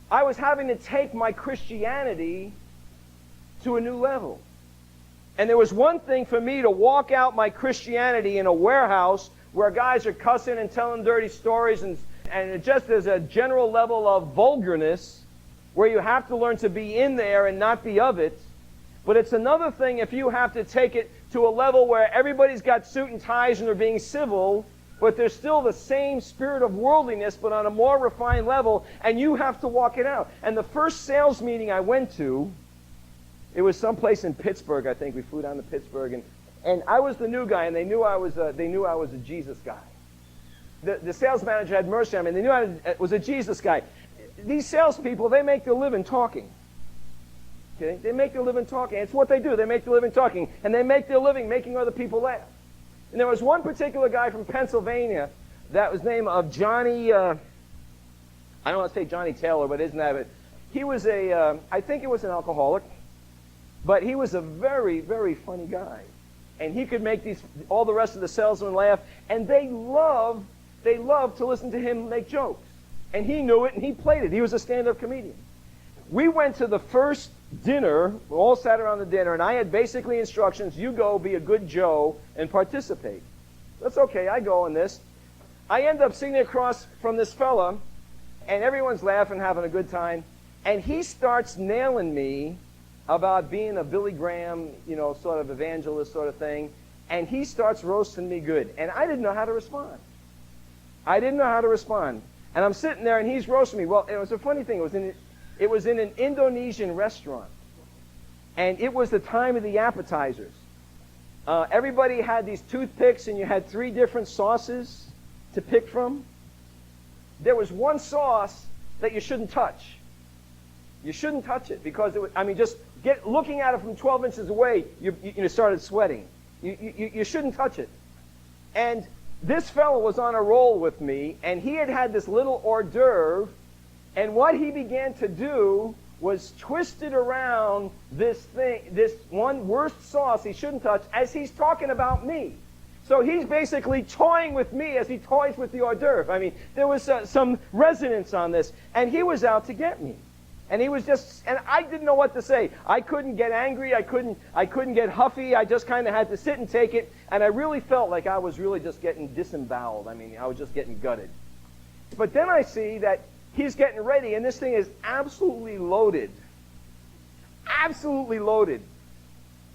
I was having to take my Christianity to a new level. And there was one thing for me to walk out my Christianity in a warehouse where guys are cussing and telling dirty stories, and it just is a general level of vulgarness where you have to learn to be in there and not be of it. But it's another thing if you have to take it to a level where everybody's got suit and ties and they're being civil, but there's still the same spirit of worldliness, but on a more refined level, and you have to walk it out. And the first sales meeting I went to, it was someplace in Pittsburgh, I think. We flew down to Pittsburgh, and I was the new guy, and they knew I was a Jesus guy. The sales manager had mercy on me, and they knew I was a Jesus guy. These salespeople, they make their living talking. Okay? They make their living talking. It's what they do. They make their living talking, and they make their living making other people laugh. And there was one particular guy from Pennsylvania that was named Johnny, I don't want to say Johnny Taylor, but isn't that it? He was I think it was an alcoholic, but he was a very, very funny guy. And he could make all the rest of the salesmen laugh, and they loved to listen to him make jokes. And he knew it, and he played it. He was a stand-up comedian. We went to the first dinner, we all sat around the dinner, and I had basically instructions, you go be a good Joe and participate. That's okay, I go on this. I end up sitting across from this fella, and everyone's laughing, having a good time, and he starts nailing me about being a Billy Graham, sort of evangelist sort of thing, and he starts roasting me good. And I didn't know how to respond. And I'm sitting there, and he's roasting me. Well, it was a funny thing. It was in an Indonesian restaurant, and it was the time of the appetizers. Everybody had these toothpicks, and you had 3 different sauces to pick from. There was one sauce that you shouldn't touch. You shouldn't touch it because looking at it from 12 inches away, you started sweating. You shouldn't touch it. And this fellow was on a roll with me, and he had this little hors d'oeuvre. And what he began to do was twist it around this one worst sauce he shouldn't touch as he's talking about me. So he's basically toying with me as he toys with the hors d'oeuvre. I mean, there was some resonance on this. And he was out to get me. And he was and I didn't know what to say. I couldn't get angry. I couldn't get huffy. I just kind of had to sit and take it. And I really felt like I was really just getting disemboweled. I mean, I was just getting gutted. But then I see that he's getting ready, and this thing is absolutely loaded. Absolutely loaded.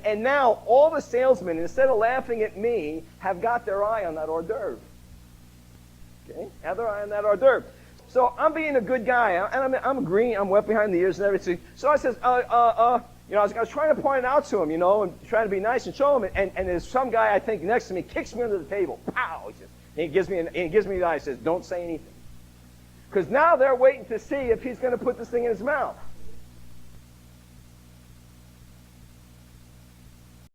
And now all the salesmen, instead of laughing at me, have got their eye on that hors d'oeuvre. Okay? Have their eye on that hors d'oeuvre. So I'm being a good guy, and I'm agreeing. I'm wet behind the ears and everything. So I says, I was trying to point it out to him, and trying to be nice and show him. And there's some guy I think next to me kicks me under the table. Pow! He says, and he gives me the eye. He says, don't say anything. Because now they're waiting to see if he's going to put this thing in his mouth.